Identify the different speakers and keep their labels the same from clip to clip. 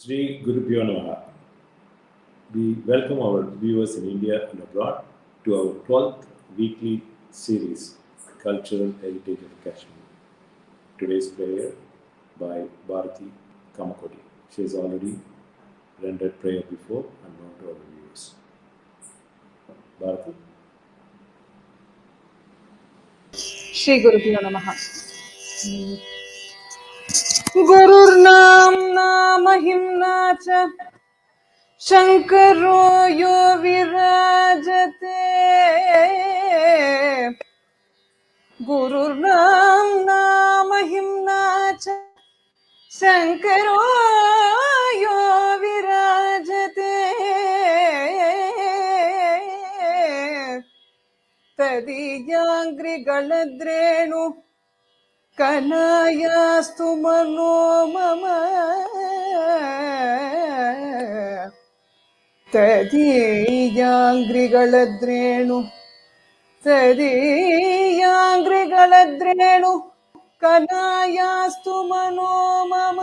Speaker 1: Sri Guru Pyo Namaha. We welcome our viewers in India and abroad to our 12th weekly series, Cultural Heritage of Kashmir. Today's prayer by Bharati Kamakoti. She has already rendered prayer before and now to our viewers. Bharati.
Speaker 2: Shri Guru Pyo Namaha. गुरुर्नाम्ना महिम्ना च शङ्करो यो विराजते गुरुर्नाम्ना महिम्ना च शङ्करो यो विराजते तदीयाङ्घ्रिगळद्रेणु कनायास्तु मनो मम तदीयाङ्घ्रिगळद्रेणु कनायास्तु मनो मम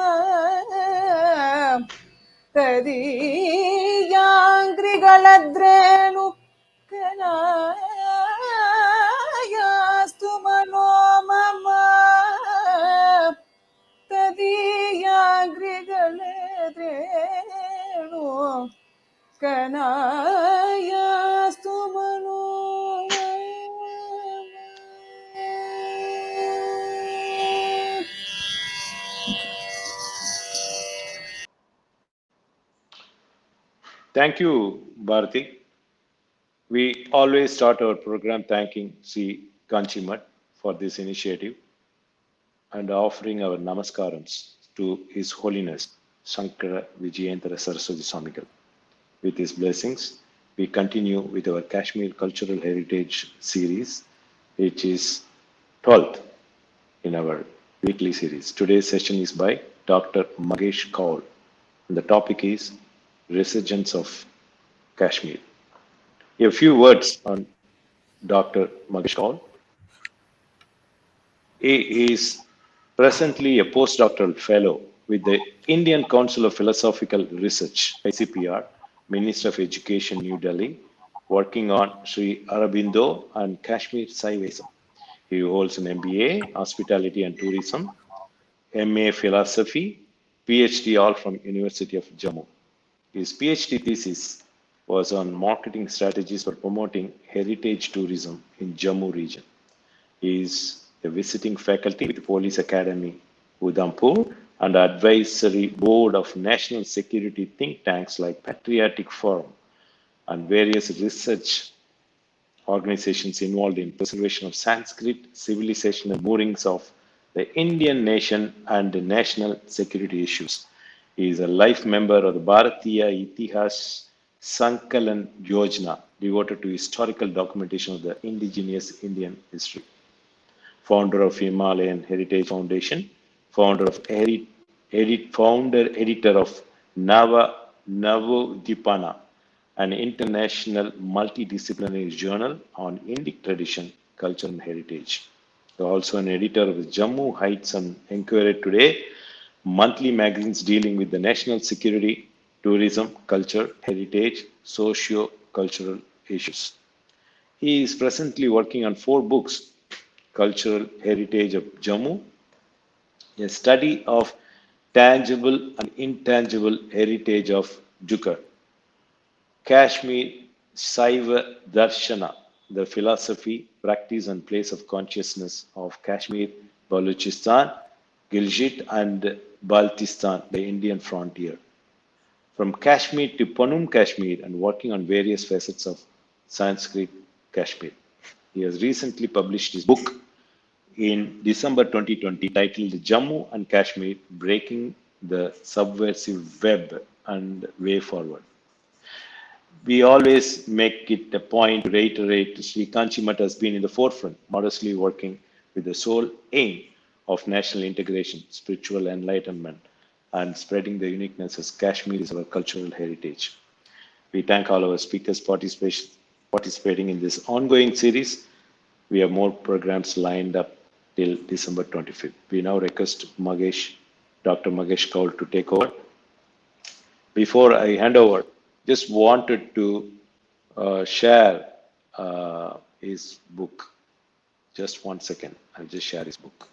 Speaker 2: तदीयाङ्घ्रिगळद्रेणु कनायास्तु मनो मम तदीयाङ्घ्रिगळद्रेणु कनायास्तु मनो
Speaker 1: Thank you, Bharati. We always start our program thanking Sri Kanchimat for this initiative and offering our namaskarams to His Holiness Shankara Vijayendra Saraswati Swamigal. With his blessings, we continue with our Kashmir Cultural Heritage series, which is 12th in our weekly series. Today's session is by Dr. Mahesh Kaul, and the topic is Resurgence of Kashmir. A few words on Dr. Mahesh Kaul. He is presently a postdoctoral fellow with the Indian Council of Philosophical Research, ICPR, Minister of Education, New Delhi, working on Sri Aurobindo and Kashmir Saivism. He holds an MBA, Hospitality and Tourism, MA Philosophy, PhD all from University of Jammu. His PhD thesis was on marketing strategies for promoting heritage tourism in Jammu region. He is a visiting faculty with Police Academy, Udhampur, and advisory board of national security think tanks like Patriotic Forum and various research organizations involved in preservation of Sanskrit civilization and moorings of the Indian nation and the national security issues. He is a life member of the Bharatiya Itihas Sankalan Yojana, devoted to historical documentation of the indigenous Indian history. Founder of Himalayan Heritage Foundation, founder editor of Navodipana, an international multidisciplinary journal on Indic tradition, culture, and heritage. Also an editor of the Jammu Heights and Enquirer Today, monthly magazines dealing with the national security, tourism, culture, heritage, socio-cultural issues. He is presently working on 4 books: Cultural Heritage of Jammu, a study of tangible and intangible heritage of Jukar, Kashmir Saiva Darshana, the philosophy, practice, and place of consciousness of Kashmir, Balochistan, Gilgit, and Baltistan, the Indian frontier. From Kashmir to Panum Kashmir, and working on various facets of Sanskrit Kashmir. He has recently published his book in December 2020 titled Jammu and Kashmir, Breaking the Subversive Web and Way Forward. We always make it a point to reiterate Sri Kanchimat has been in the forefront, modestly working with the sole aim of national integration, spiritual enlightenment, and spreading the uniqueness as Kashmir is our cultural heritage. We thank all our speakers participating in this ongoing series. We have more programs lined up till December 25th. We now request Dr. Mahesh Kaul to take over. Before I hand over, just wanted to share his book. Just 1 second. I'll just share his book.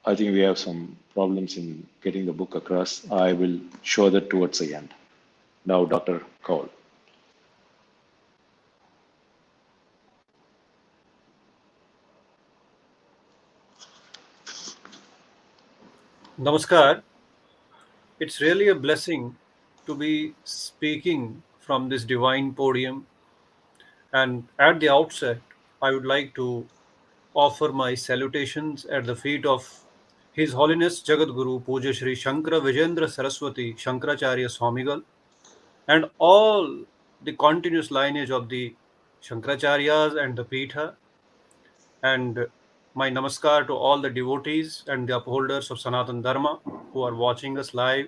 Speaker 1: I think we have some problems in getting the book across. I will show that towards the end. Now, Dr. Kaul.
Speaker 3: Namaskar. It's really a blessing to be speaking from this divine podium. And at the outset, I would like to offer my salutations at the feet of His Holiness Jagadguru Puja Shri Shankara Vijendra Saraswati Shankaracharya Swamigal and all the continuous lineage of the Shankaracharyas and the Pitha. And my namaskar to all the devotees and the upholders of Sanatan Dharma who are watching us live,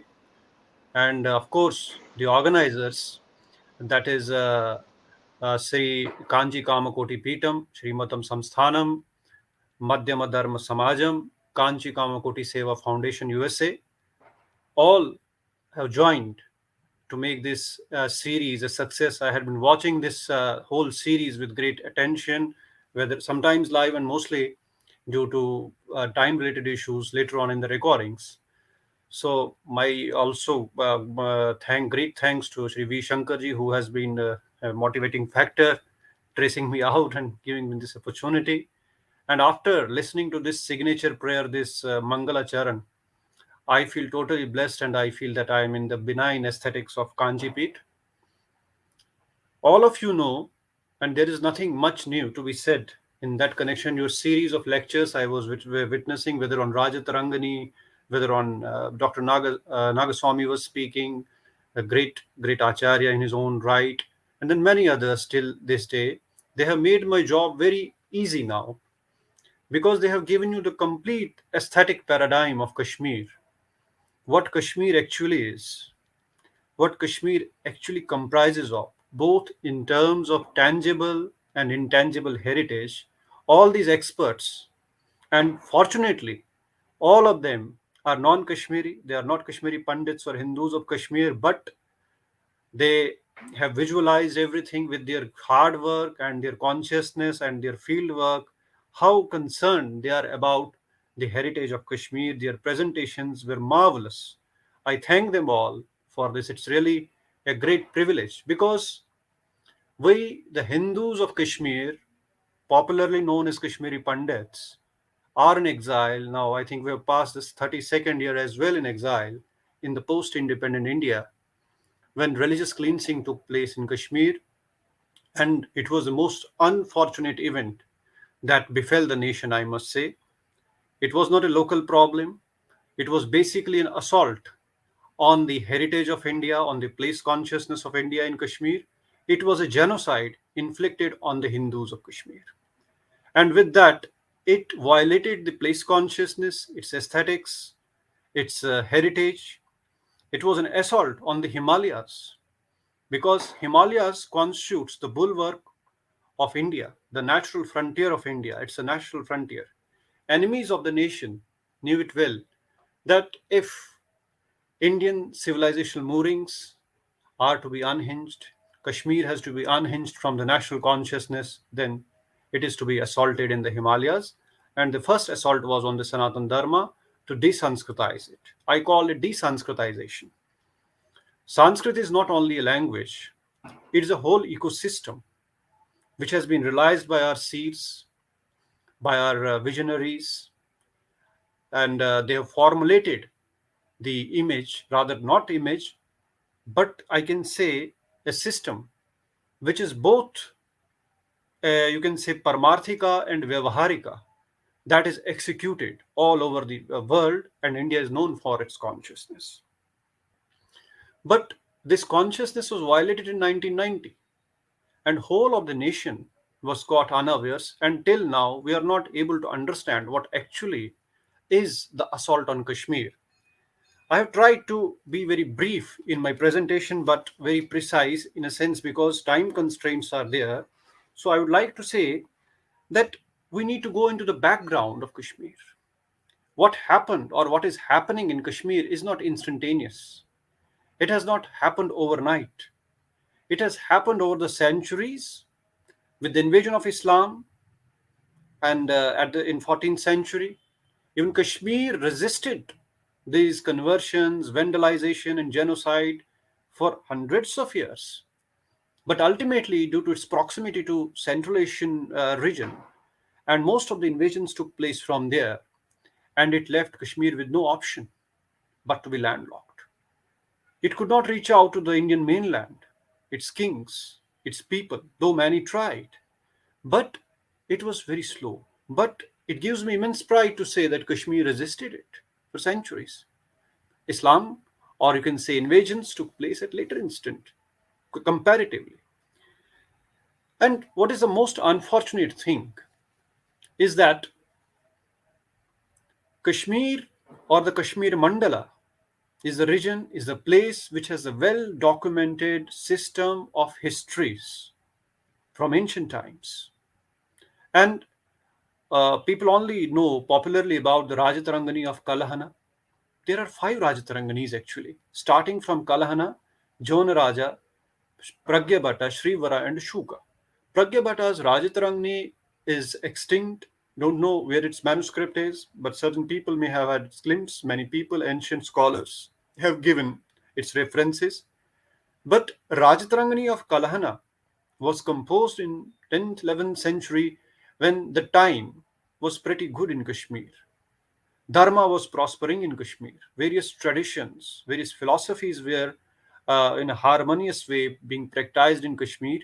Speaker 3: and of course the organizers, that is Sri Kanji Kamakoti Peetam, Srimatam Samsthanam, Madhyama Dharma Samajam, Kanchi Kamakoti Seva Foundation USA, all have joined to make this series a success. I had been watching this whole series with great attention, whether sometimes live and mostly due to time related issues later on in the recordings. So my also great thanks to Sri V Shankarji, who has been a motivating factor, tracing me out and giving me this opportunity. And after listening to this signature prayer, this Mangala Charan, I feel totally blessed, and I feel that I am in the benign aesthetics of Kanji Peeth. All of you know, and there is nothing much new to be said in that connection. Your series of lectures I was witnessing, whether on Rajatarangani, whether on Dr. Nagaswamy was speaking, a great Acharya in his own right, and then many others till this day. They have made my job very easy now because they have given you the complete aesthetic paradigm of Kashmir, what Kashmir actually is, what Kashmir actually comprises of, both in terms of tangible and intangible heritage. All these experts, and fortunately, all of them are non Kashmiri. They are not Kashmiri Pandits or Hindus of Kashmir, but they have visualized everything with their hard work and their consciousness and their field work, how concerned they are about the heritage of Kashmir. Their presentations were marvelous. I thank them all for this. It's really a great privilege because we, the Hindus of Kashmir, popularly known as Kashmiri Pandits, are in exile. Now, I think we have passed this 32nd year as well in exile in the post independent India when religious cleansing took place in Kashmir, and it was the most unfortunate event that befell the nation, I must say. It was not a local problem, it was basically an assault on the heritage of India, on the place consciousness of India in Kashmir. It was a genocide inflicted on the Hindus of Kashmir. And with that, it violated the place consciousness, its aesthetics, its heritage. It was an assault on the Himalayas because Himalayas constitutes the bulwark of India, the natural frontier of India. It's a natural frontier. Enemies of the nation knew it well that if Indian civilizational moorings are to be unhinged, Kashmir has to be unhinged from the national consciousness, then it is to be assaulted in the Himalayas. And the first assault was on the Sanatan Dharma to desanskritize it. I call it desanskritization. Sanskrit is not only a language, it is a whole ecosystem which has been realized by our seers, by our visionaries, and they have formulated the image, rather not image, but I can say a system which is both, you can say, Paramarthika and Vyavaharika, that is executed all over the world, and India is known for its consciousness. But This consciousness was violated in 1990, and whole of the nation was caught unawares. And till now, we are not able to understand what actually is the assault on Kashmir. I have tried to be very brief in my presentation, but very precise in a sense because time constraints are there. So I would like to say that we need to go into the background of Kashmir. What happened or what is happening in Kashmir is not instantaneous. It has not happened overnight. It has happened over the centuries with the invasion of Islam and in 14th century. Even Kashmir resisted these conversions, vandalization, and genocide for hundreds of years. But ultimately, due to its proximity to Central Asian region, and most of the invasions took place from there, and it left Kashmir with no option but to be landlocked. It could not reach out to the Indian mainland, its kings, its people, though many tried. But it was very slow. But it gives me immense pride to say that Kashmir resisted it for centuries. Islam, or you can say invasions, took place at later instant, comparatively. And what is the most unfortunate thing is that Kashmir or the Kashmir Mandala is the region, is the place which has a well documented system of histories from ancient times. And people only know popularly about the Rajatarangani of Kalahana. There are five Rajataranganis actually, starting from Kalahana, Jonaraja, Pragyabhata, Srivara, and Shuka. Pragyabhata's Rajatarangani is extinct. Don't know where its manuscript is, but certain people may have had glimpses. Many people, ancient scholars, have given its references. But Rajatarangani of Kalahana was composed in 10th, 11th century when the time was pretty good in Kashmir. Dharma was prospering in Kashmir. Various traditions, various philosophies were in a harmonious way being practiced in Kashmir.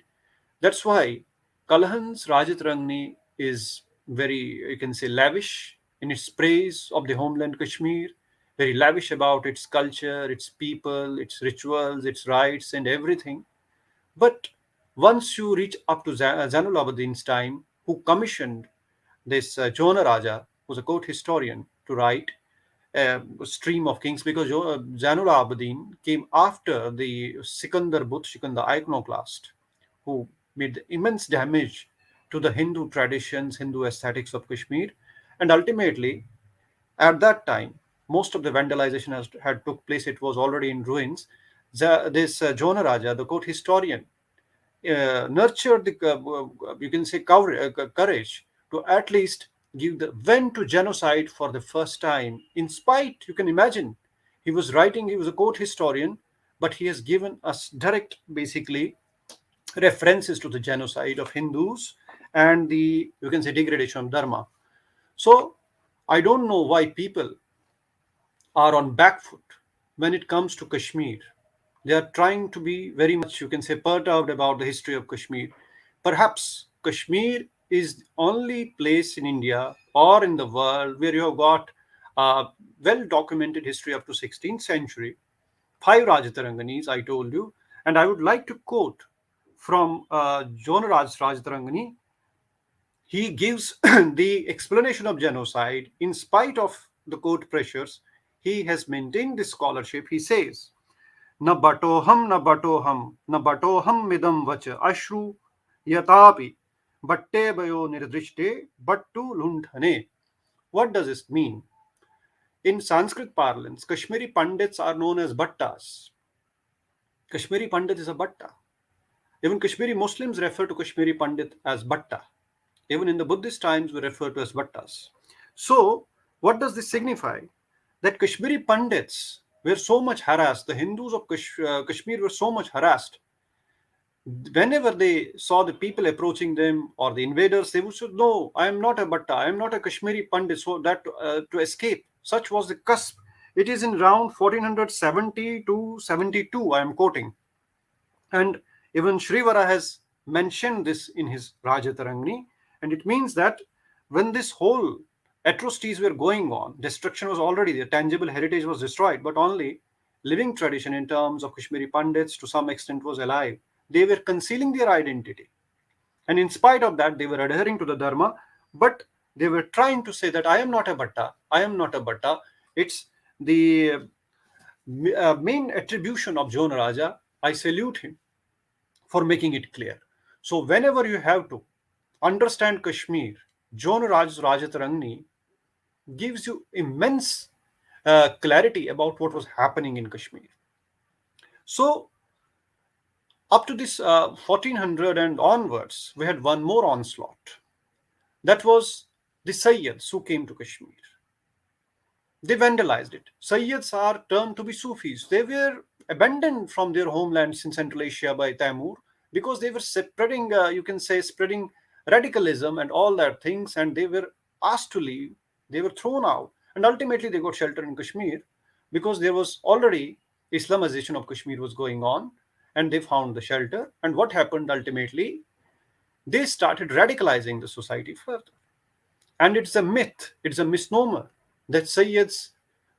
Speaker 3: That's why Kalahan's Rajatarangni is very, you can say, lavish in its praise of the homeland Kashmir, very lavish about its culture, its people, its rituals, its rites, and everything. But once you reach up to Zainul Abidin's time, who commissioned this Jonah Raja, who's a court historian, to write stream of kings because Zainul Abidin came after the Sikandar Butt, the iconoclast, who made immense damage to the Hindu traditions, Hindu aesthetics of Kashmir, and ultimately, at that time, most of the vandalization had took place. It was already in ruins. This Jonah Raja, the court historian, nurtured the you can say courage to at least give the vent to genocide for the first time. In spite, you can imagine, he was writing. He was a court historian, but he has given us direct, basically, references to the genocide of Hindus and the, you can say, degradation of Dharma. So I don't know why people are on back foot when it comes to Kashmir. They are trying to be very much, you can say, pert out about the history of Kashmir. Perhaps Kashmir is the only place in India or in the world where you have got a well documented history up to 16th century. Five Rajataranganis, I told you. And I would like to quote from Jonaraj Rajatarangani. He gives the explanation of genocide in spite of the court pressures. He has maintained this scholarship. He says, न बटोहम न बटोहम न बटोहम मिदम वच अश्रु यतापि बट्टे बयो निर्दिष्टे बट्टु लुंठने. What does this mean? In Sanskrit parlance, Kashmiri Pandits are known as Bhattas. Kashmiri Pandit is a Bhatta. Even Kashmiri Muslims refer to Kashmiri Pandit as Bhatta. Even in the Buddhist times, we refer to as Bhattas. So, what does this signify? That Kashmiri Pandits were so much harassed, the Hindus of Kashmir were so much harassed. Whenever they saw the people approaching them or the invaders, they would say, no, I am not a Bhatta, I am not a Kashmiri Pandit, so that to escape. Such was the cusp. It is in around 1470 to 72, I am quoting. And even Srivara has mentioned this in his Rajatarangni. And it means that when this whole atrocities were going on, destruction was already there, tangible heritage was destroyed, but only living tradition in terms of Kashmiri Pandits to some extent was alive. They were concealing their identity. And in spite of that, they were adhering to the Dharma, but they were trying to say that I am not a Bhatta, I am not a Bhatta. It's the main attribution of John Raja. I salute him for making it clear. So, whenever you have to understand Kashmir, John Raj's Rajatarangni gives you immense clarity about what was happening in Kashmir. So, up to this 1400 and onwards, we had one more onslaught. That was the Sayyids who came to Kashmir. They vandalized it. Sayyids are termed to be Sufis. They were abandoned from their homelands in Central Asia by Taimur because they were spreading, you can say, spreading radicalism and all that things, and they were asked to leave. They were thrown out, and ultimately they got shelter in Kashmir because there was already Islamization of Kashmir was going on, and they found the shelter. And what happened ultimately? They started radicalizing the society further. And it's a myth, it's a misnomer that Sayyids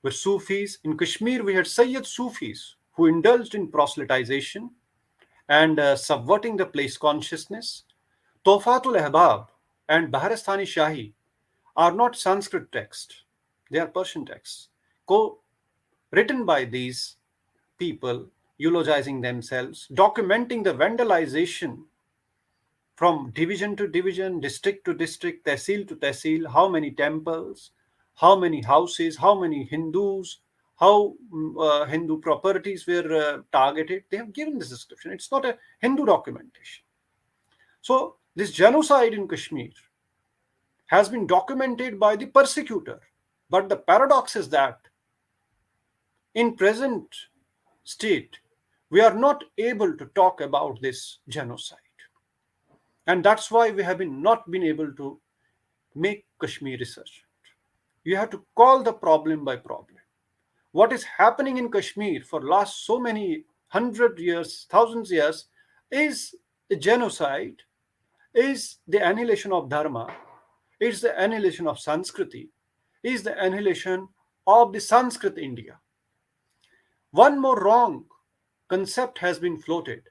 Speaker 3: were Sufis. In Kashmir, we had Sayyid Sufis who indulged in proselytization and subverting the place consciousness. Tofatul Ahbab and Baharastani Shahi are not Sanskrit texts, they are Persian texts, written by these people, eulogizing themselves, documenting the vandalization from division to division, district to district, tehsil to tehsil, how many temples, how many houses, how many Hindus, how Hindu properties were targeted. They have given this description. It's not a Hindu documentation. So, this genocide in Kashmir has been documented by the persecutor. But the paradox is that in present state, we are not able to talk about this genocide. And that's why we have not been able to make Kashmir resurgent. You have to call the problem by problem. What is happening in Kashmir for last so many 100 years, thousands years, is a genocide, is the annihilation of Dharma, is the annihilation of Sanskriti, is the annihilation of the Sanskrit India. One more wrong concept has been floated,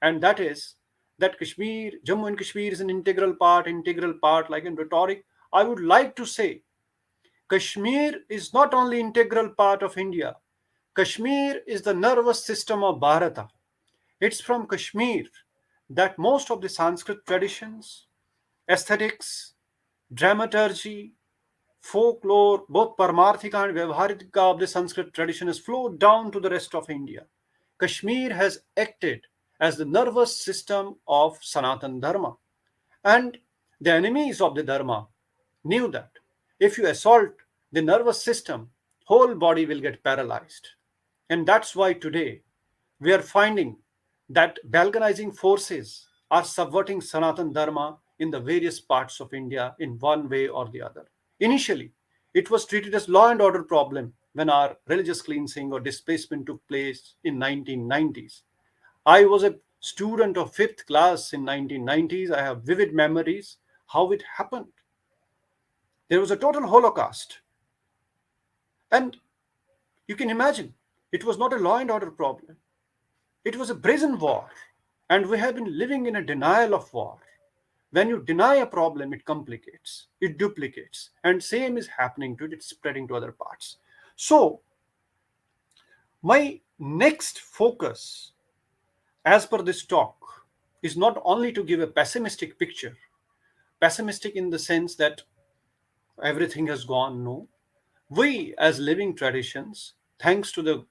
Speaker 3: and that is that Kashmir, Jammu and Kashmir is an integral part, like in rhetoric. I would like to say Kashmir is not only integral part of India. Kashmir is the nervous system of Bharata. It's from Kashmir that most of the Sanskrit traditions, aesthetics, dramaturgy, folklore, both Paramarthika and Vyavaharika of the Sanskrit tradition has flowed down to the rest of India. Kashmir has acted as the nervous system of Sanatan Dharma. And the enemies of the Dharma knew that if you assault the nervous system, whole body will get paralyzed. And that's why today we are finding that balkanizing forces are subverting Sanatan Dharma in the various parts of India in one way or the other. Initially, it was treated as law and order problem when our religious cleansing or displacement took place in 1990s. I was a student of 5th class in 1990s. I have vivid memories how it happened. There was a total holocaust. And you can imagine, it was not a law and order problem. It was a brazen war. And we have been living in a denial of war. When you deny a problem, it complicates, it duplicates, and same is happening to it, it's spreading to other parts. So, my next focus, as per this talk, is not only to give a pessimistic picture, pessimistic in the sense that everything has gone, no. We, as living traditions, thanks to the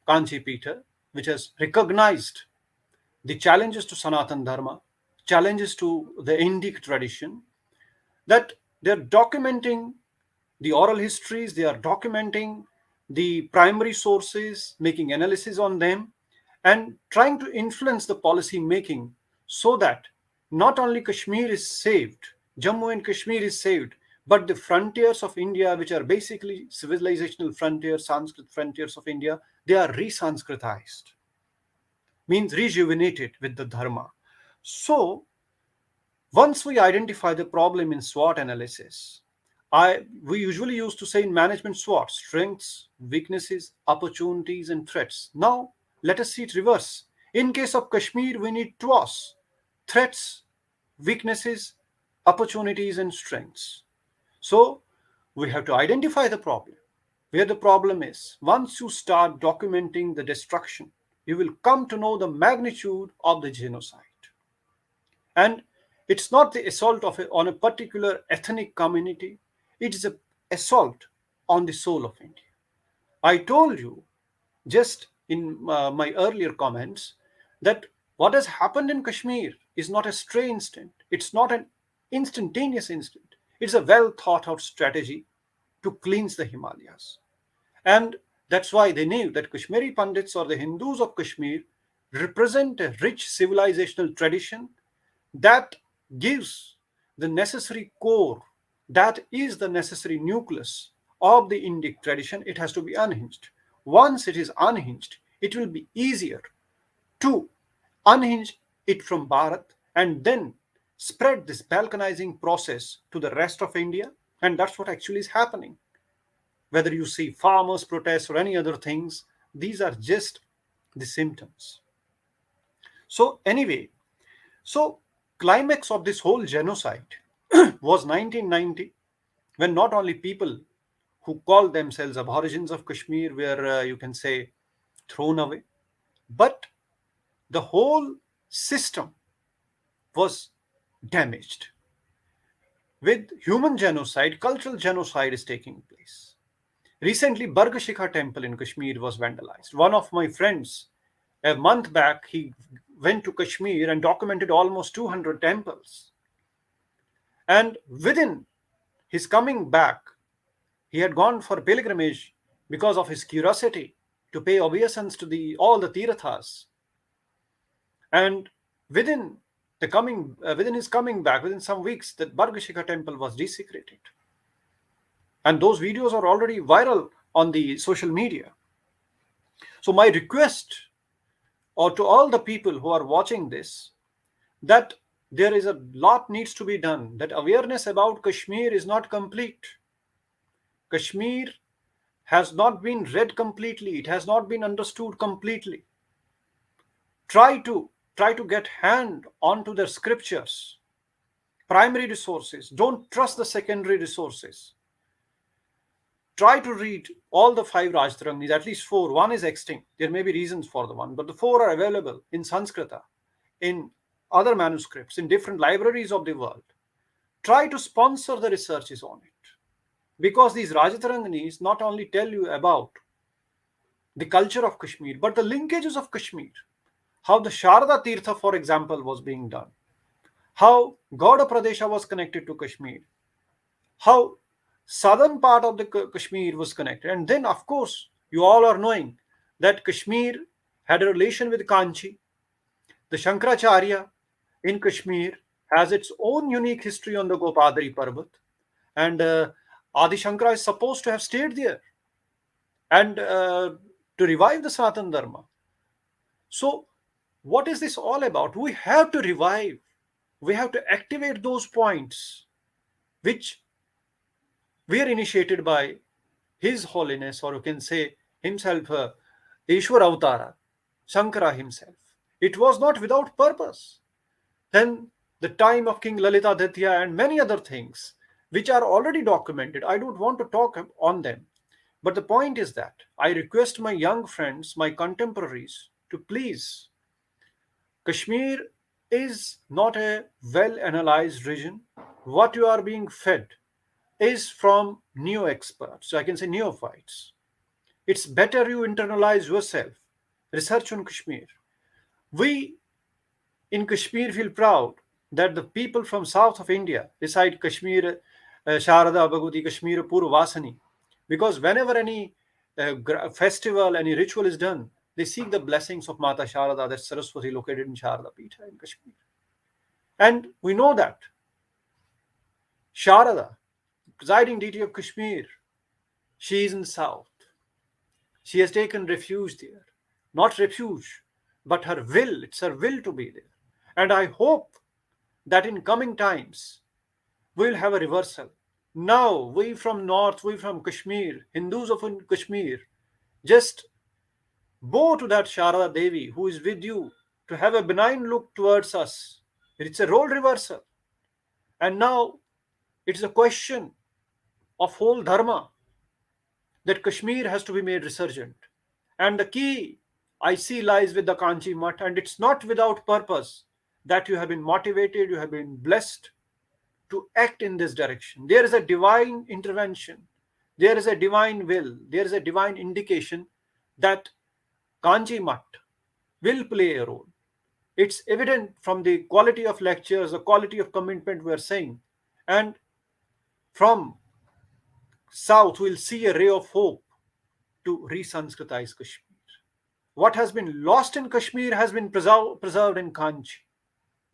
Speaker 3: Kanchi Peter, which has recognized the challenges to Sanatan Dharma, challenges to the Indic tradition, that they're documenting the oral histories, they are documenting the primary sources, making analysis on them, and trying to influence the policy making so that not only Kashmir is saved, Jammu and Kashmir is saved, but the frontiers of India, which are basically civilizational frontiers, Sanskrit frontiers of India, they are re-Sanskritized, means rejuvenated with the Dharma. So, once we identify the problem in SWOT analysis, We usually used to say in management SWOT: strengths, weaknesses, opportunities, and threats. Now let us see it reverse. In case of Kashmir, we need TWAS: threats, weaknesses, opportunities, and strengths. So we have to identify the problem, where the problem is. Once you start documenting the destruction, you will come to know the magnitude of the genocide. And it's not the assault on a particular ethnic community, it is an assault on the soul of India. I told you just in my earlier comments that what has happened in Kashmir is not a stray instant, it's not an instantaneous instant, it's a well thought out strategy to cleanse the Himalayas. And that's why they knew that Kashmiri Pandits or the Hindus of Kashmir represent a rich civilizational tradition that gives the necessary core, that is the necessary nucleus of the Indic tradition. It has to be unhinged. Once it is unhinged, it will be easier to unhinge it from Bharat and then spread this balkanizing process to the rest of India. And that's what actually is happening. Whether you see farmers' protests or any other things, these are just the symptoms. So, anyway, so climax of this whole genocide was 1990, when not only people who call themselves aborigines of Kashmir were, you can say, thrown away, but the whole system was damaged. With human genocide, cultural genocide is taking place. Recently, Bargashikha temple in Kashmir was vandalized. One of my friends, a month back, he went to Kashmir and documented almost 200 temples. And within his coming back, he had gone for pilgrimage because of his curiosity to pay obeisance to all the tirthas. And within within his coming back, within some weeks, the Bargashikha temple was desecrated. And those videos are already viral on the social media. So my request, or to all the people who are watching this, that there is a lot needs to be done, that awareness about Kashmir is not complete. Kashmir has not been read completely, it has not been understood completely. Try to get hand onto the scriptures, primary resources. Don't trust the secondary resources. Try to read all the five Rajtaranginis, at least four. One is extinct. There may be reasons for the one, but the four are available in Sanskrita, in other manuscripts, in different libraries of the world. Try to sponsor the researches on it. Because these Rajataranginis not only tell you about the culture of Kashmir, but the linkages of Kashmir. How the Sharada Tirtha, for example, was being done. How Gauda Pradesha was connected to Kashmir. How southern part of the Kashmir was connected. And then, of course, you all are knowing that Kashmir had a relation with Kanchi. The Shankaracharya in Kashmir has its own unique history on the Gopadari Parbat. And Adi Shankara is supposed to have stayed there and to revive the Sanatana Dharma. So, what is this all about? We have to revive, we have to activate those points which were initiated by His Holiness, or you can say himself, Ishwar Avatara, Shankara himself. It was not without purpose. Then the time of King Lalita Aditya and many other things which are already documented. I don't want to talk on them. But the point is that I request my young friends, my contemporaries, to please. Kashmir is not a well analyzed region. What you are being fed is from neo experts, so I can say neophytes. It's better you internalize yourself, research on Kashmir. We in Kashmir feel proud that the people from south of India recite Kashmir, Sharada Bhagavati Kashmir Purvasani, because whenever any festival, any ritual is done, they seek the blessings of Mata Sharada, that Saraswati located in Sharada Peetha in Kashmir. And we know that Sharada, presiding deity of Kashmir, she is in the south. She has taken refuge there. Not refuge, but her will. It's her will to be there. And I hope that in coming times, we'll have a reversal. Now, we from North, we from Kashmir, Hindus of Kashmir, just bow to that Sharada Devi who is with you to have a benign look towards us. It's a role reversal. And now it's a question of whole dharma that Kashmir has to be made resurgent. And the key I see lies with the Kanchi Mutt, and it's not without purpose that you have been motivated, you have been blessed to act in this direction. There is a divine intervention, there is a divine will, there is a divine indication that Kanchi Mutt will play a role. It's evident from the quality of lectures, the quality of commitment we are saying. And from South, we'll see a ray of hope to re-Sanskritize Kashmir. What has been lost in Kashmir has been preserved in Kanchi,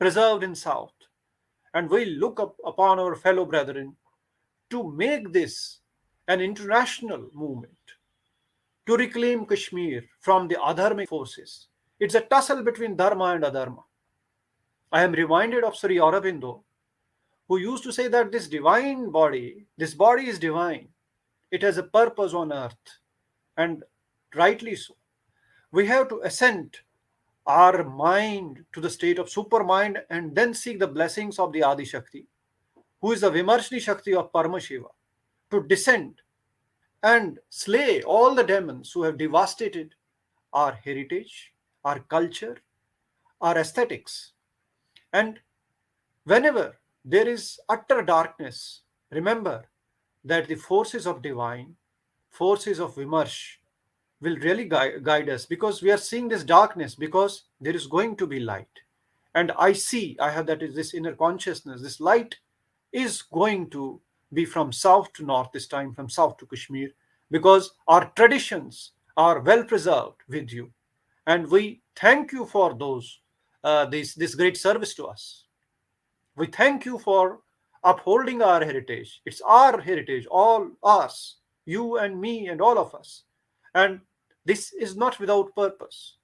Speaker 3: preserved in South. And we look up upon our fellow brethren to make this an international movement, to reclaim Kashmir from the adharmic forces. It's a tussle between dharma and adharma. I am reminded of Sri Aurobindo, who used to say that this body is divine. It has a purpose on earth, and rightly so. We have to ascend our mind to the state of supermind and then seek the blessings of the Adi Shakti, who is the Vimarshni Shakti of Paramashiva, to descend and slay all the demons who have devastated our heritage, our culture, our aesthetics. And whenever there is utter darkness, remember that the forces of divine, forces of Vimarsh, will really guide us, because we are seeing this darkness, because there is going to be light. And I have that is this inner consciousness, this light is going to be from south to north, this time from south to Kashmir, because our traditions are well preserved with you. And we thank you for this great service to us. We thank you for upholding our heritage. It's our heritage, all ours, you and me and all of us. And this is not without purpose.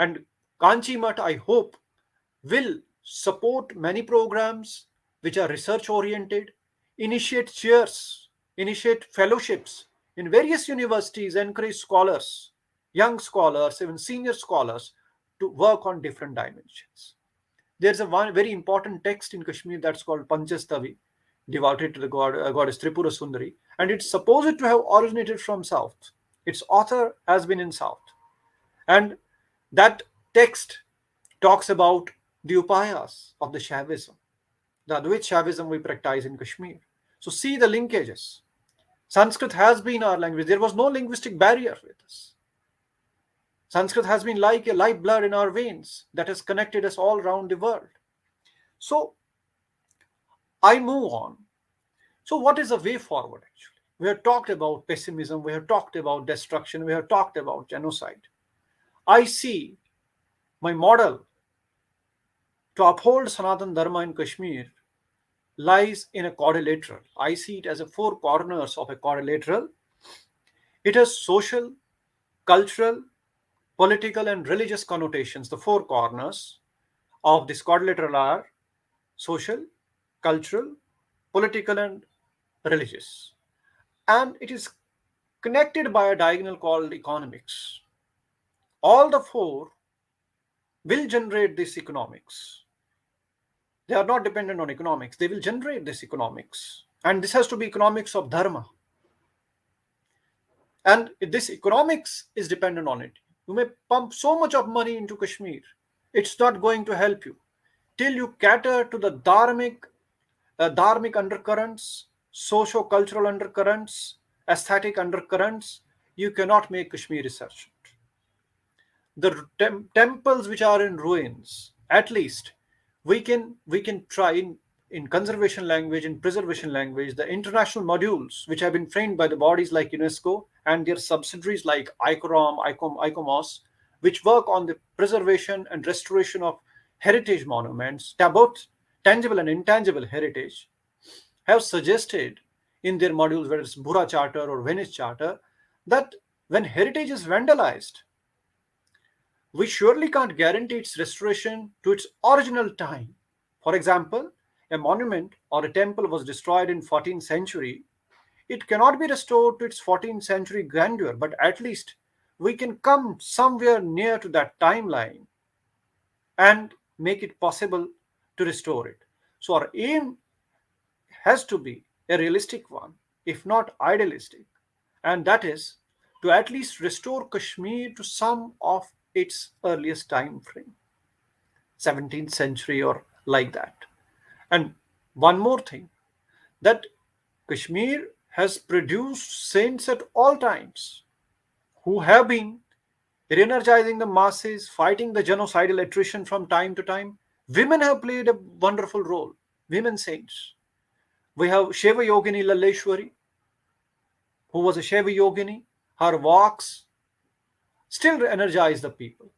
Speaker 3: And Kanchi Mutt, I hope, will support many programs which are research oriented, initiate chairs, initiate fellowships in various universities, encourage scholars, young scholars, even senior scholars to work on different dimensions. There's a one very important text in Kashmir that's called Panchastavi, devoted to the goddess Tripura Sundari, and it's supposed to have originated from south. Its author has been in south. And that text talks about the upayas of the Shaivism, the Advait Shaivism we practice in Kashmir. So see the linkages. Sanskrit has been our language. There was no linguistic barrier with us. Sanskrit has been like a lifeblood in our veins that has connected us all around the world. So I move on. So what is the way forward actually? We have talked about pessimism, we have talked about destruction, we have talked about genocide. I see my model to uphold Sanatan Dharma in Kashmir lies in a quadrilateral. I see it as a four corners of a quadrilateral. It has social, cultural, political, and religious connotations. The four corners of this quadrilateral are social, cultural, political, and religious. And it is connected by a diagonal called economics. All the four will generate this economics. They are not dependent on economics. They will generate this economics. And this has to be economics of dharma. And this economics is dependent on it. You may pump so much of money into Kashmir. It's not going to help you. Till you cater to the dharmic undercurrents, socio-cultural undercurrents, aesthetic undercurrents, you cannot make Kashmir resurgent. The temples which are in ruins, at least we can try in conservation language, in preservation language, the international modules which have been framed by the bodies like UNESCO and their subsidiaries like ICOMOS, which work on the preservation and restoration of heritage monuments, both tangible and intangible heritage, have suggested in their modules, whether it's Bura Charter or Venice Charter, that when heritage is vandalized, we surely can't guarantee its restoration to its original time. For example, a monument or a temple was destroyed in 14th century, it cannot be restored to its 14th century grandeur, but at least we can come somewhere near to that timeline and make it possible to restore it. So our aim has to be a realistic one, if not idealistic, and that is to at least restore Kashmir to some of its earliest time frame, 17th century or like that. And one more thing, that Kashmir has produced saints at all times who have been re-energizing the masses, fighting the genocidal attrition from time to time. Women have played a wonderful role, women saints. We have Shiva Yogini Laleshwari, who was a Shiva Yogini. Her walks still energize the people.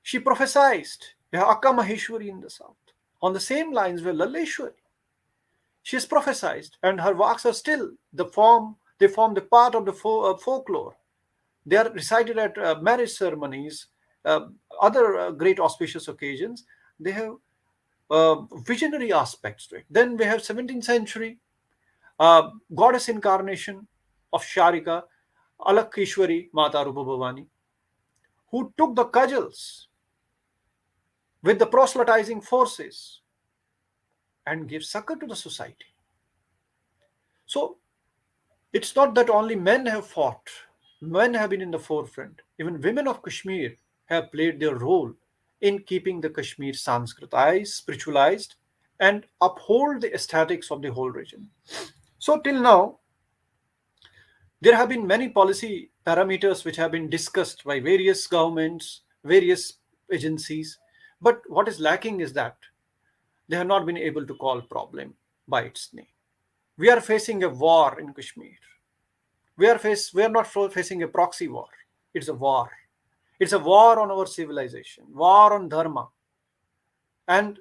Speaker 3: She prophesied. We have Akka Maheshwari in the south. On the same lines with Laleshwari. She is prophesied, and her walks are still they form the part of the folklore. They are recited at marriage ceremonies, uh, other great auspicious occasions. They have visionary aspects to it. Then we have 17th century goddess incarnation of Sharika, Alakishwari Mata Rupa Bhavani, who took the cudgels with the proselytizing forces and gave succor to the society. So it's not that only men have fought, men have been in the forefront. Even women of Kashmir have played their role in keeping the Kashmir Sanskritized, spiritualized, and uphold the aesthetics of the whole region. So, till now, there have been many policy parameters which have been discussed by various governments, various agencies, but what is lacking is that they have not been able to call problem by its name. We are facing a war in Kashmir. We are not facing a proxy war. It's a war. It's a war on our civilization, war on dharma. And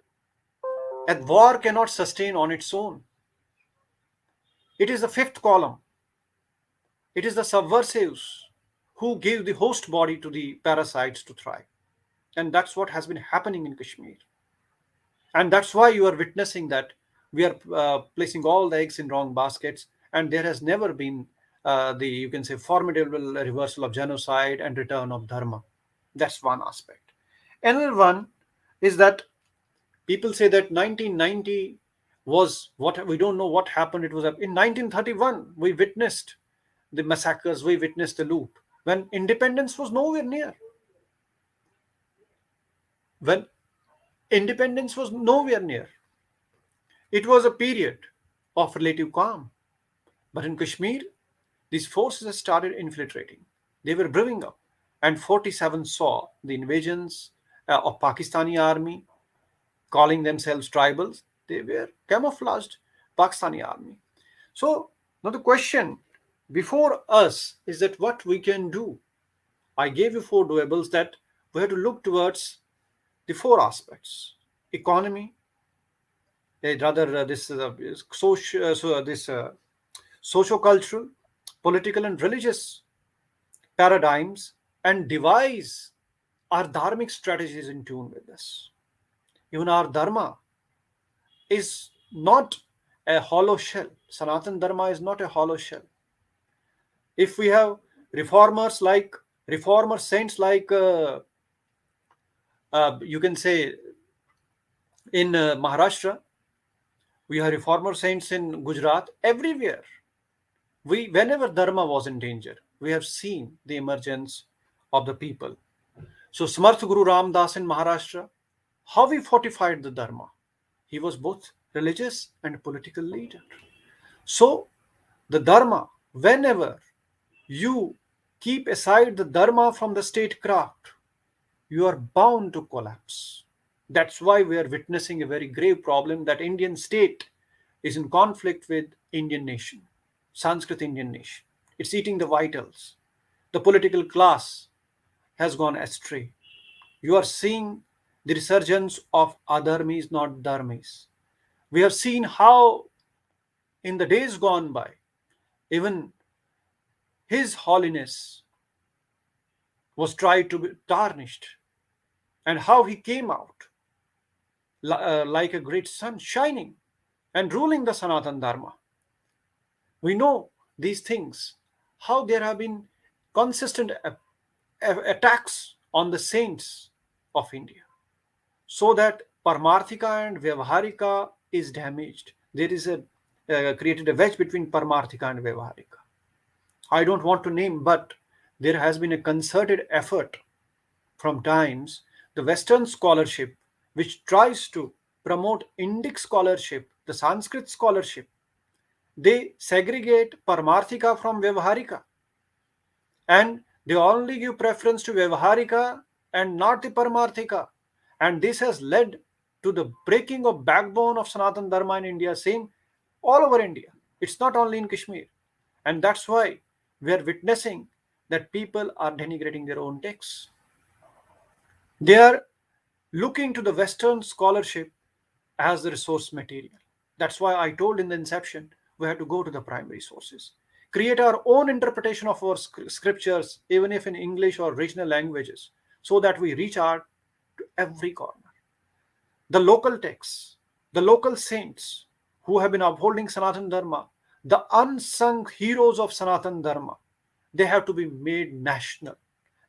Speaker 3: a war cannot sustain on its own. It is the fifth column. It is the subversives who give the host body to the parasites to thrive. And that's what has been happening in Kashmir. And that's why you are witnessing that we are placing all the eggs in wrong baskets, and there has never been the, you can say, formidable reversal of genocide and return of dharma. That's one aspect. Another one is that people say that 1990 was what, we don't know what happened. It was in 1931 we witnessed the massacres, we witnessed the loot when independence was nowhere near. When independence was nowhere near, it was a period of relative calm. But in Kashmir, these forces started infiltrating. They were brewing up. And 47 saw the invasions of Pakistani army, calling themselves tribals. They were camouflaged Pakistani army. So now the question before us is that what we can do. I gave you four doables that we have to look towards the four aspects: economy, rather this social, this socio-cultural, political, and religious paradigms, and devise our dharmic strategies in tune with this. Even our dharma is not a hollow shell. Sanatan Dharma is not a hollow shell. If we have reformers like reformer saints like you can say in Maharashtra, we have reformer saints in Gujarat, everywhere. Whenever dharma was in danger, we have seen the emergence of the people. So Smarth Guru Ram Das in Maharashtra, how he fortified the dharma. He was both religious and political leader. So the dharma, whenever you keep aside the dharma from the statecraft, you are bound to collapse. That's why we are witnessing a very grave problem, that Indian state is in conflict with Indian nation, Sanskrit Indian nation. It's eating the vitals. The political class has gone astray. You are seeing the resurgence of adharmis, not dharmis. We have seen how in the days gone by, even His Holiness was tried to be tarnished, and how he came out like a great sun shining. and ruling the Sanatan Dharma. We know these things, how there have been consistent attacks on the saints of India, so that Paramarthika and Vyavaharika is damaged. There is a created a wedge between Paramarthika and Vyavaharika. I don't want to name, but there has been a concerted effort from times, the Western scholarship, which tries to promote Indic scholarship, the Sanskrit scholarship, they segregate Paramarthika from Vyavaharika, and they only give preference to Vyavaharika and not the Paramarthika. And this has led to the breaking of backbone of Sanatan Dharma in India, same all over India. It's not only in Kashmir. And that's why we are witnessing that people are denigrating their own texts. They are looking to the Western scholarship as the resource material. That's why I told in the inception we have to go to the primary sources, create our own interpretation of our scriptures, even if in English or regional languages, so that we reach out to every corner. The local texts, the local saints who have been upholding Sanatan Dharma, the unsung heroes of Sanatan Dharma, they have to be made national.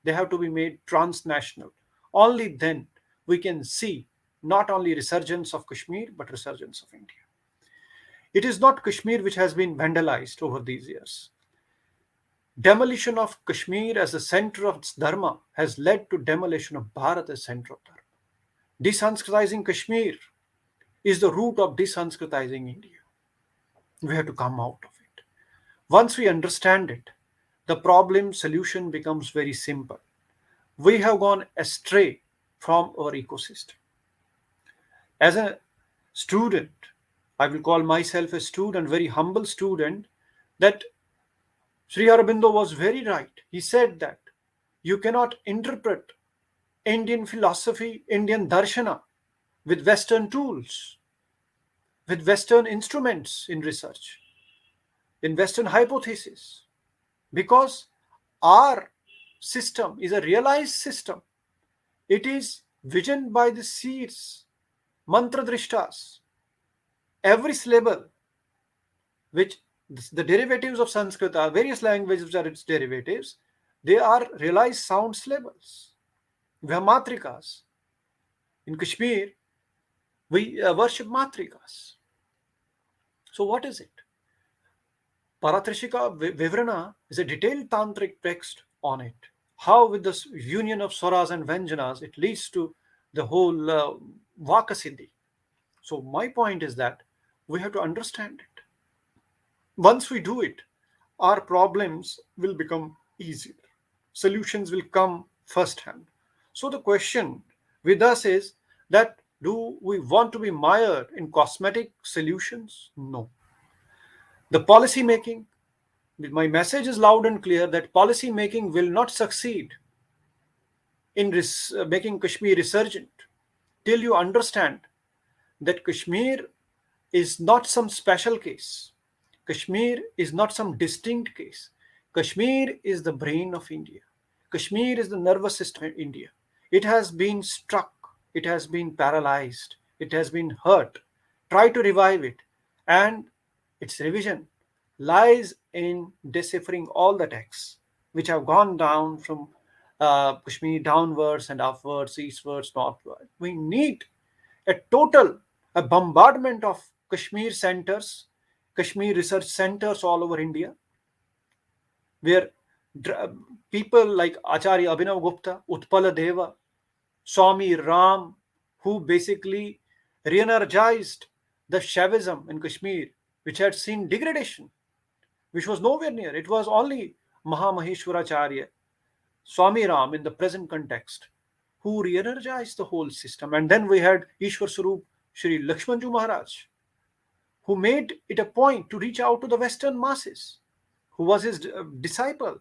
Speaker 3: They have to be made transnational. Only then we can see not only resurgence of Kashmir, but resurgence of India. It is not Kashmir which has been vandalized over these years. Demolition of Kashmir as the center of its dharma has led to demolition of Bharat as center of dharma. Desanskritizing Kashmir is the root of desanskritizing India. We have to come out of it. Once we understand it, the problem solution becomes very simple. We have gone astray from our ecosystem. As a student, I will call myself a student, very humble student, that Sri Aurobindo was very right. He said that you cannot interpret Indian philosophy, Indian darshana with Western tools, with Western instruments in research, in Western hypothesis, because our system is a realized system. It is visioned by the seeds, mantra drishtas. Every syllable, which the derivatives of Sanskrit are various languages which are its derivatives, they are realized sound syllables. We have matrikas. In Kashmir, we worship matrikas. So what is it? Paratrishika Vivrana is a detailed tantric text on it. How with this union of swaras and vyanjanas, it leads to the whole Vakasiddhi. So my point is that we have to understand it. Once we do it, our problems will become easier. Solutions will come firsthand. So the question with us is that do we want to be mired in cosmetic solutions? No. The policy making, my message is loud and clear that policy making will not succeed in making Kashmir resurgent till you understand that Kashmir is not some special case. Kashmir is not some distinct case. Kashmir is the brain of India. Kashmir is the nervous system of India. It has been struck. It has been paralyzed. It has been hurt. Try to revive it. And its revision lies in deciphering all the texts which have gone down from Kashmir downwards and upwards, eastwards, northward. We need a bombardment of Kashmir centers, Kashmir research centers all over India, where people like Acharya Abhinav Gupta, Utpala Deva, Swami Ram, who basically re-energized the Shaivism in Kashmir, which had seen degradation, which was nowhere near. It was only Mahamaheshwaracharya, Swami Ram in the present context, who re-energized the whole system. And then we had Ishwar Sarup Shri Lakshmanju Maharaj, who made it a point to reach out to the Western masses, who was his disciple,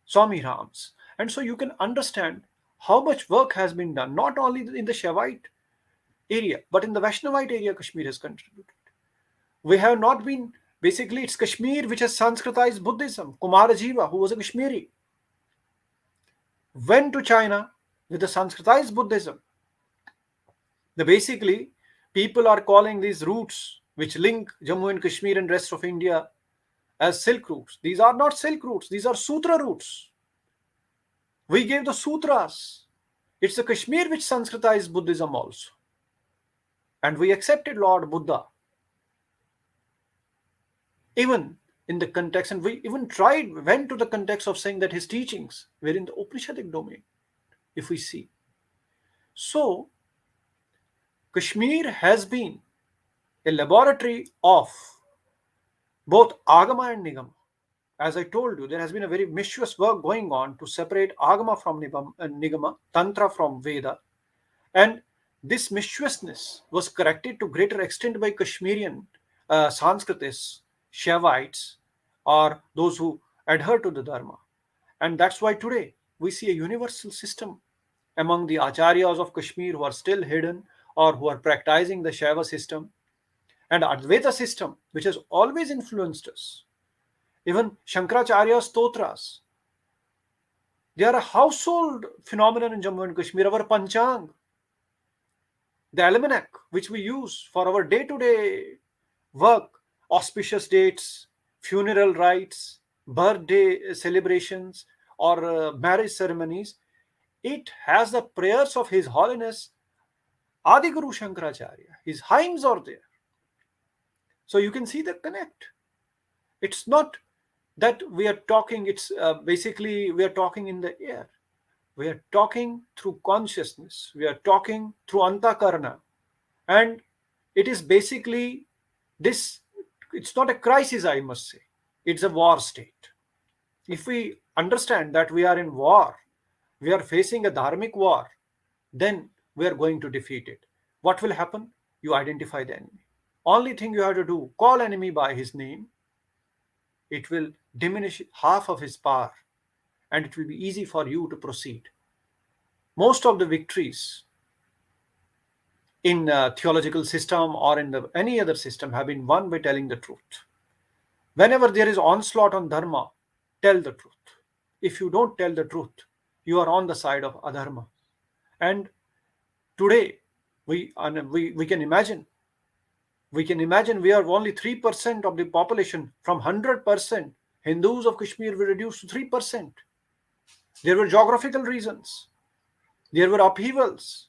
Speaker 3: Swami Ram's. And so you can understand how much work has been done, not only in the Shaivite area, but in the Vaishnavite area, Kashmir has contributed. We have not been, basically, it's Kashmir which has Sanskritized Buddhism. Kumarajiva, who was a Kashmiri, went to China with the Sanskritized Basically, people are calling these roots which link Jammu and Kashmir and rest of India as silk routes. These are not silk routes, these are sutra routes. We gave the sutras. It's the Kashmir which Sanskritized Buddhism also. And we accepted Lord Buddha. Even in the context, and we even went to the context of saying that his teachings were in the Upanishadic domain, if we see. So, Kashmir has been a laboratory of both Agama and Nigama. As I told you, there has been a very mischievous work going on to separate Agama from Nigama, Tantra from Veda. And this mischievousness was corrected to greater extent by Kashmirian Sanskritists, Shaivites, or those who adhere to the Dharma. And that's why today we see a universal system among the Acharyas of Kashmir who are still hidden or who are practicing the Shaiva system and Advaita system, which has always influenced us. Even Shankaracharya's stotras, they are a household phenomenon in Jammu and Kashmir. Our Panchang, the almanac which we use for our day-to-day work, auspicious dates, funeral rites, birthday celebrations, or marriage ceremonies, it has the prayers of His Holiness Adi Guru Shankaracharya. His hymns are there. So you can see the connect. It's not that we are talking, it's basically we are talking in the air. We are talking through consciousness. We are talking through antakarna. And it is basically this, it's not a crisis, I must say. It's a war state. If we understand that we are in war, we are facing a dharmic war, then we are going to defeat it. What will happen? You identify the enemy. Only thing you have to do, call enemy by his name. It will diminish half of his power and it will be easy for you to proceed. Most of the victories in theological system or in any other system have been won by telling the truth. Whenever there is onslaught on dharma, tell the truth. If you don't tell the truth, you are on the side of adharma. And today, we can imagine we are only 3% of the population. From 100%, Hindus of Kashmir were reduced to 3%. There were geographical reasons. There were upheavals.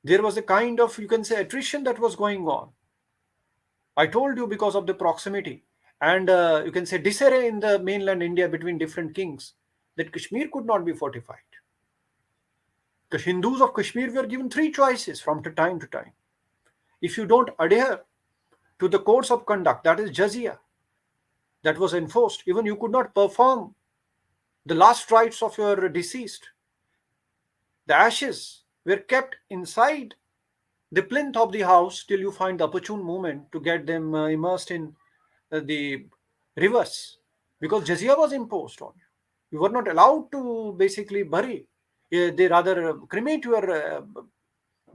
Speaker 3: There was a kind of, you can say, attrition that was going on. I told you because of the proximity and you can say disarray in the mainland India between different kings, that Kashmir could not be fortified. The Hindus of Kashmir were given 3 choices from time to time. If you don't adhere to the codes of conduct, that is jizya, that was enforced, even you could not perform the last rites of your deceased. The ashes were kept inside the plinth of the house till you find the opportune moment to get them immersed in the rivers, because jizya was imposed on you. You were not allowed to basically bury, they rather cremate your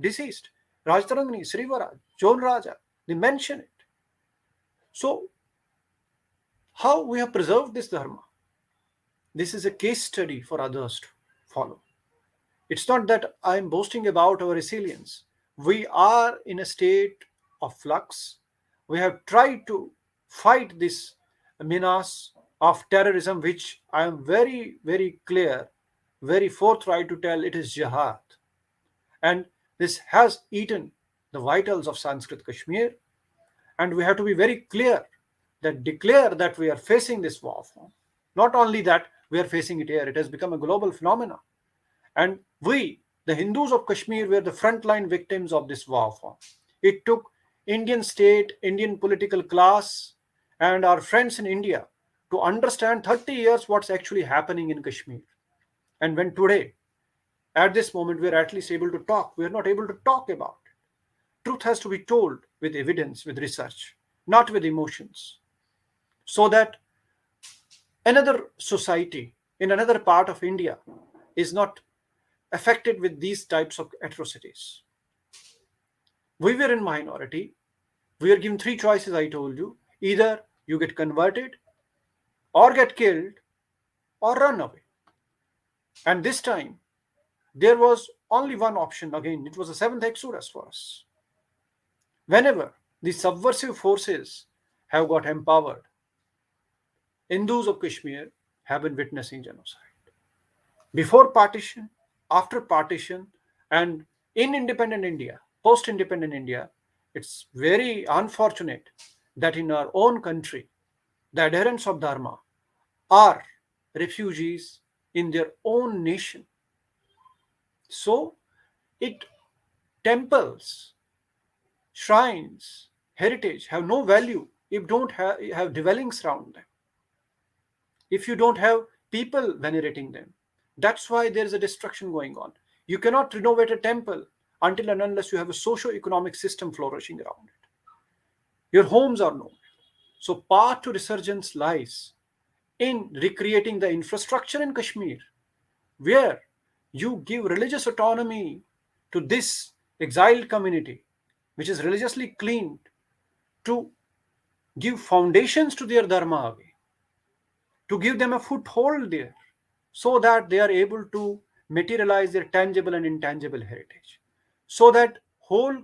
Speaker 3: deceased. Rajtarangani, Srivara, Jon Raja, they mention it. So, how we have preserved this dharma? This is a case study for others to follow. It's not that I'm boasting about our resilience. We are in a state of flux. We have tried to fight this menace of terrorism, which I am very, very clear, very forthright to tell it is jihad. And this has eaten the vitals of Sanskrit Kashmir. And we have to be very clear that declare that we are facing this war form. Not only that, we are facing it here. It has become a global phenomenon. And we, the Hindus of Kashmir, were the frontline victims of this war form. It took Indian state, Indian political class, and our friends in India to understand 30 years what's actually happening in Kashmir. And when today, at this moment, we're at least able to talk, we're not able to talk about it. Truth has to be told with evidence, with research, not with emotions. So that another society in another part of India is not affected with these types of atrocities. We were in minority. We were given 3 choices, I told you. Either you get converted, or get killed, or run away. And this time, there was only one option. Again, it was the 7th Exodus for us. Whenever the subversive forces have got empowered, Hindus of Kashmir have been witnessing genocide. Before partition, after partition, and in independent India, post independent India, it's very unfortunate that in our own country, the adherents of Dharma are refugees in their own nation. So, it temples, shrines, heritage have no value if don't have dwellings around them, if you don't have people venerating them. That's why there is a destruction going on. You cannot renovate a temple until and unless you have a socio-economic system flourishing around it. Your homes are nowhere. So path to resurgence lies in recreating the infrastructure in Kashmir, where you give religious autonomy to this exiled community, which is religiously cleaned, to give foundations to their dharma way, to give them a foothold there, so that they are able to materialize their tangible and intangible heritage, so that whole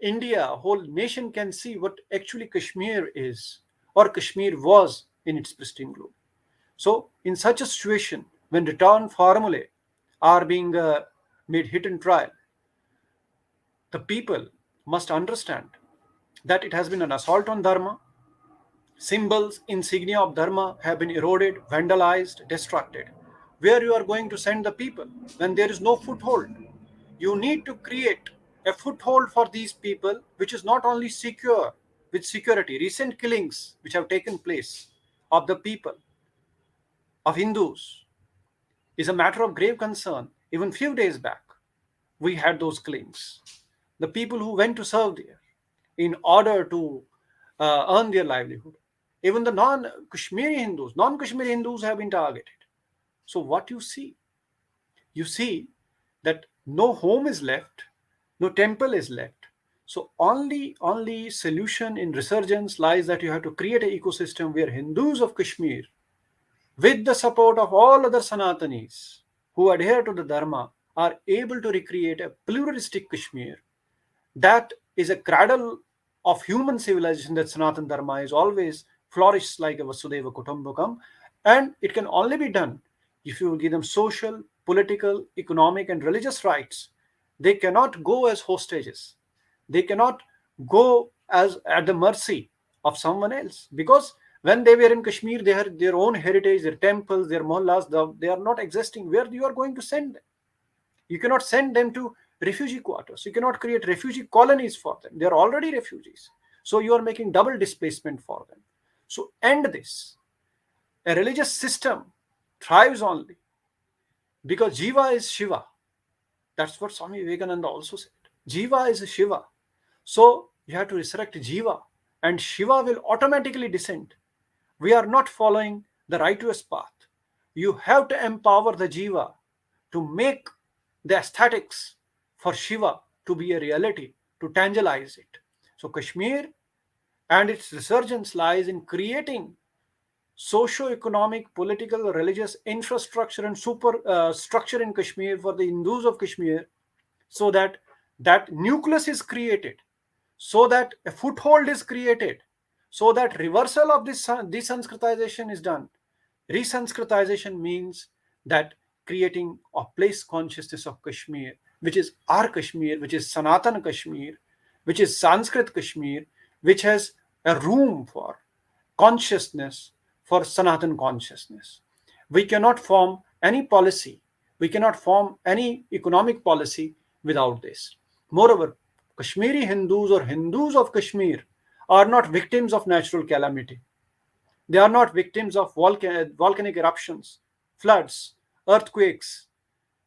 Speaker 3: India, whole nation can see what actually Kashmir is, or Kashmir was in its pristine glory. So, in such a situation, when return formulae are being made hit and trial, the people must understand that it has been an assault on Dharma. Symbols, insignia of Dharma have been eroded, vandalized, destructed. Where you are going to send the people when there is no foothold? You need to create a foothold for these people, which is not only secure with security. Recent killings which have taken place of the people, of Hindus, is a matter of grave concern. Even few days back, we had those killings. The people who went to serve there in order to earn their livelihood. Even the non-Kashmiri Hindus have been targeted. So what you see? You see that no home is left, no temple is left. So only solution in resurgence lies that you have to create an ecosystem where Hindus of Kashmir, with the support of all other Sanatanis who adhere to the Dharma, are able to recreate a pluralistic Kashmir that is a cradle of human civilization, that Sanatan Dharma is always flourished like a Vasudeva Kutumbakam. And it can only be done if you give them social, political, economic, and religious rights. They cannot go as hostages. They cannot go as at the mercy of someone else, because when they were in Kashmir, they had their own heritage, their temples, their mohallas. They are not existing. Where you are going to send them? You cannot send them to refugee quarters. You cannot create refugee colonies for them. They are already refugees. So you are making double displacement for them. So end this. A religious system thrives only because Jiva is Shiva. That's what Swami Vivekananda also said. Jiva is Shiva. So you have to resurrect Jiva, and Shiva will automatically descend. We are not following the righteous path. You have to empower the Jiva to make the aesthetics for Shiva to be a reality, to tangibilize it. So Kashmir and its resurgence lies in creating socio-economic, political, religious infrastructure and super structure in Kashmir for the Hindus of Kashmir, so that that nucleus is created, so that a foothold is created, so that reversal of this desanskritization is done. Resanskritization means that creating a place consciousness of Kashmir, which is our Kashmir, which is Sanatan Kashmir, which is Sanskrit Kashmir, which has a room for consciousness, for Sanatan consciousness. We cannot form any policy, we cannot form any economic policy without this. Moreover, Kashmiri Hindus or Hindus of Kashmir are not victims of natural calamity. They are not victims of volcanic eruptions, floods, earthquakes.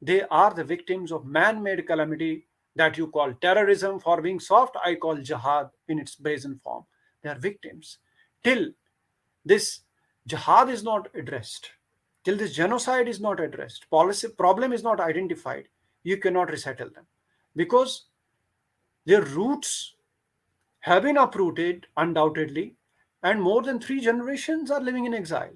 Speaker 3: They are the victims of man-made calamity that you call terrorism. For being soft, I call jihad in its brazen form. They are victims. Till this jihad is not addressed, till this genocide is not addressed, policy problem is not identified, you cannot resettle them, because their roots have been uprooted undoubtedly, and more than 3 generations are living in exile.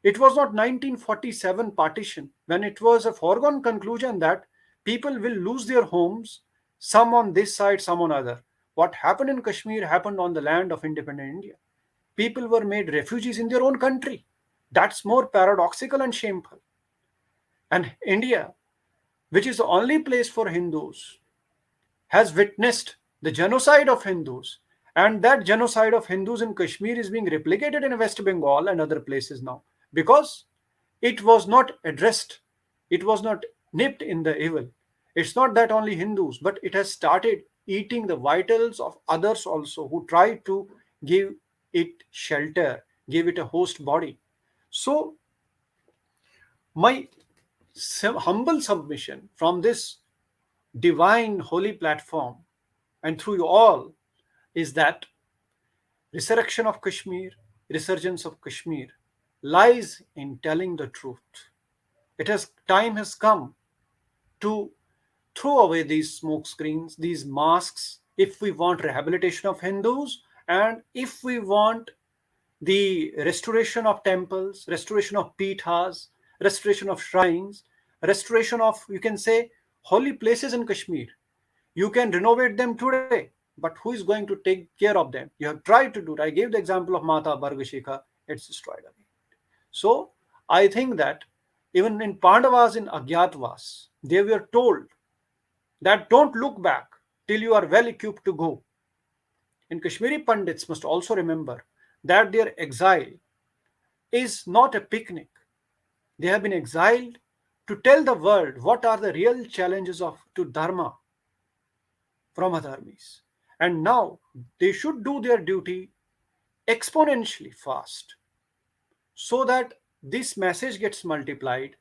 Speaker 3: It was not 1947 partition when it was a foregone conclusion that people will lose their homes, some on this side, some on other. What happened in Kashmir happened on the land of independent India. People were made refugees in their own country. That's more paradoxical and shameful. And India, which is the only place for Hindus, has witnessed the genocide of Hindus. And that genocide of Hindus in Kashmir is being replicated in West Bengal and other places now because it was not addressed, it was not nipped in the evil. It's not that only Hindus, but it has started eating the vitals of others also who try to give it shelter, give it a host body. So, my humble submission from this divine holy platform and through you all is that resurrection of Kashmir, resurgence of Kashmir lies in telling the truth. It has time has come to throw away these smoke screens, these masks, if we want rehabilitation of Hindus and if we want the restoration of temples, restoration of pithas, restoration of shrines, restoration of, you can say, holy places in Kashmir. You can renovate them today, but who is going to take care of them? You have tried to do it. I gave the example of Mata Bargashika, it's destroyed again. So I think that even in Pandavas in Agyatwas, they were told that don't look back till you are well equipped to go. And Kashmiri Pandits must also remember that their exile is not a picnic. They have been exiled to tell the world what are the real challenges of to Dharma from adharmis. And now they should do their duty exponentially fast so that this message gets multiplied.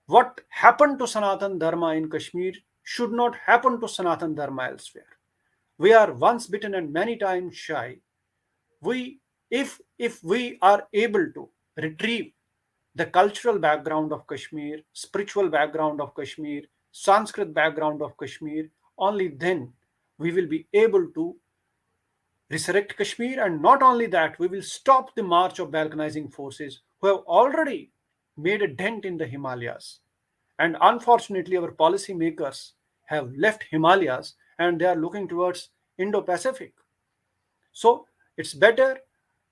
Speaker 3: What happened to Sanatan Dharma in Kashmir should not happen to Sanatan Dharma elsewhere. We are once bitten and many times shy. We, if we are able to retrieve the cultural background of Kashmir, spiritual background of Kashmir, Sanskrit background of Kashmir, only then we will be able to resurrect Kashmir, and not only that, we will stop the march of balkanizing forces who have already made a dent in the Himalayas. And unfortunately, our policymakers have left Himalayas and they are looking towards Indo-Pacific. So it's better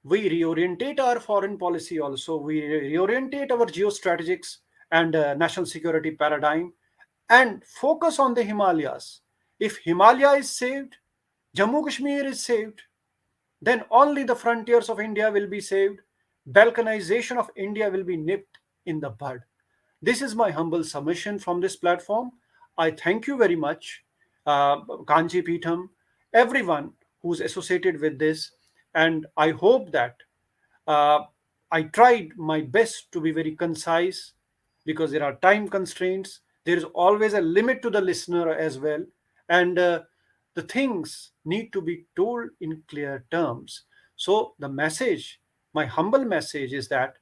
Speaker 3: we reorientate our foreign policy also, we reorientate our geostrategics and national security paradigm and focus on the Himalayas. If Himalaya is saved, Jammu Kashmir is saved, then only the frontiers of India will be saved. Balkanization of India will be nipped in the bud. This is my humble submission from this platform. I thank you very much, Kanchi Peetham, everyone who's associated with this, and I hope that uh, I tried my best to be very concise because there are time constraints. There is always a limit to the listener as well, and the things need to be told in clear terms. So, the message, my humble message, is that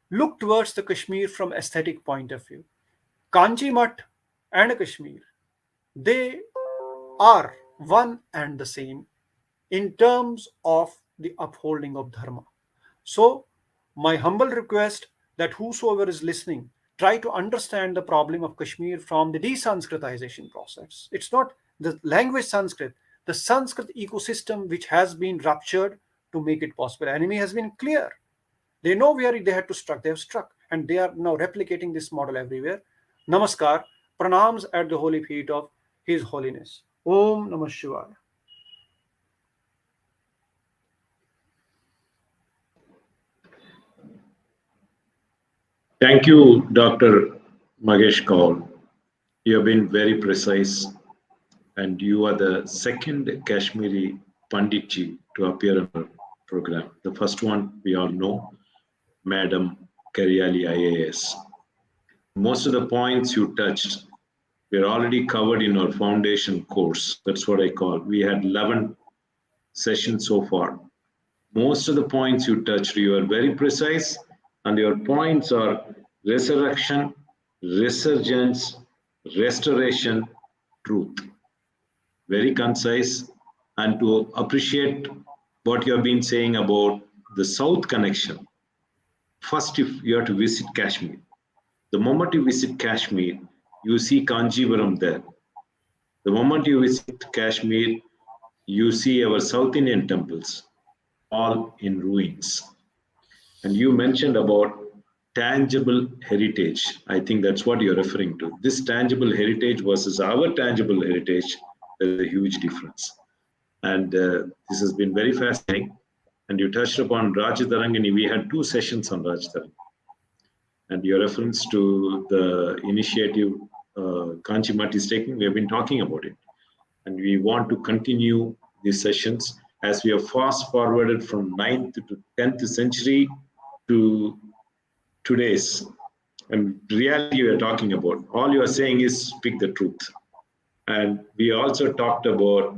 Speaker 3: look towards the Kashmir from aesthetic point of view. Kanchi Mutt and Kashmir, they are one and the same in terms of the upholding of dharma. So, my humble request that whosoever is listening, try to understand the problem of Kashmir from the desanskritization process. It's not the language Sanskrit, the Sanskrit ecosystem which has been ruptured to make it possible. Enemy has been clear. They know where they had to struck. They have struck, and they are now replicating this model everywhere. Namaskar, pranams at the holy feet of His Holiness. Om Namah Shivaya.
Speaker 1: Thank you, Dr. Mahesh Kaul. You have been very precise, and you are the second Kashmiri Panditji to appear on our program. The first one we all know, Madam Karyali IAS. Most of the points you touched were already covered in our foundation course. That's what I call. We had 11 sessions so far. Most of the points you touched, you are very precise, and your points are resurrection, resurgence, restoration, truth. Very concise, and to appreciate what you have been saying about the South connection. First, if you have to visit Kashmir, the moment you visit Kashmir, you see Kanjivaram there. The moment you visit Kashmir, you see our South Indian temples all in ruins. And you mentioned about tangible heritage. I think that's what you're referring to. This tangible heritage versus our tangible heritage, there's a huge difference. And this has been very fascinating. And you touched upon Rajatarangani. We had 2 sessions on Rajatarangani. And your reference to the initiative Kanchimati is taking, we have been talking about it. And we want to continue these sessions as we have fast forwarded from 9th to 10th century to today's. And reality you are talking about. All you are saying is speak the truth. And we also talked about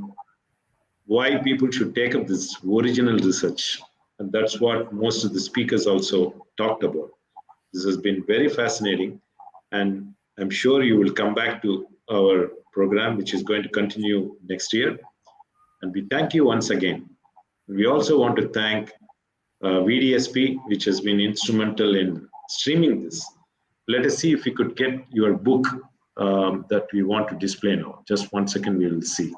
Speaker 1: why people should take up this original research. And that's what most of the speakers also talked about. This has been very fascinating. And I'm sure you will come back to our program, which is going to continue next year. And we thank you once again. We also want to thank VDSP, which has been instrumental in streaming this. Let us see if we could get your book that we want to display now. Just 1 second, we will see.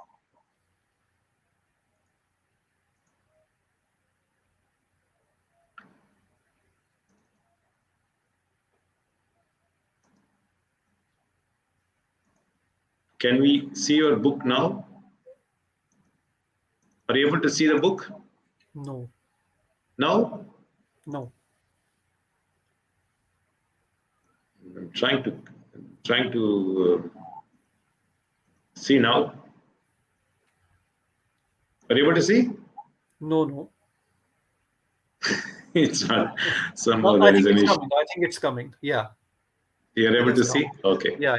Speaker 1: Can we see your book now? Are you able to see the book?
Speaker 3: No.
Speaker 1: No?
Speaker 3: No.
Speaker 1: I'm trying to see now. Are you able to see?
Speaker 3: No.
Speaker 1: It's not. Somehow
Speaker 3: No, I
Speaker 1: there is
Speaker 3: think
Speaker 1: an
Speaker 3: it's
Speaker 1: issue.
Speaker 3: coming. I think it's coming. Yeah.
Speaker 1: You're able
Speaker 3: It
Speaker 1: to
Speaker 3: is
Speaker 1: see?
Speaker 3: coming.
Speaker 1: Okay.
Speaker 3: Yeah.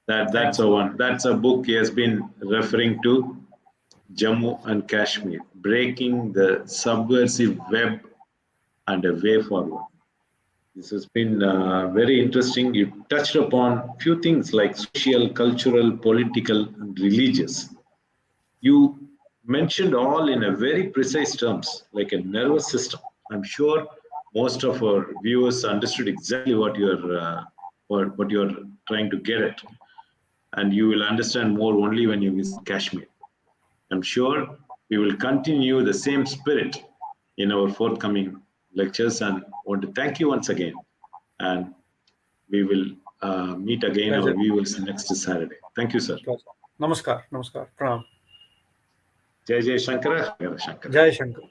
Speaker 1: That's
Speaker 3: Thanks.
Speaker 1: a one. That's a book he has been referring to, Jammu and Kashmir, breaking the subversive web and a way forward. This has been very interesting. You touched upon few things like social, cultural, political, and religious. You mentioned all in a very precise terms, like a nervous system. I'm sure most of our viewers understood exactly what you're trying to get at, and you will understand more only when you visit Kashmir. I'm sure we will continue the same spirit in our forthcoming lectures, and want to thank you once again. And we will meet again our
Speaker 3: Pleasure.
Speaker 1: viewers next Saturday. Thank you, sir.
Speaker 3: Pleasure. Namaskar. Pranam.
Speaker 1: Jai Jai Shankara, Hare Shankara.
Speaker 3: Jai Shankar.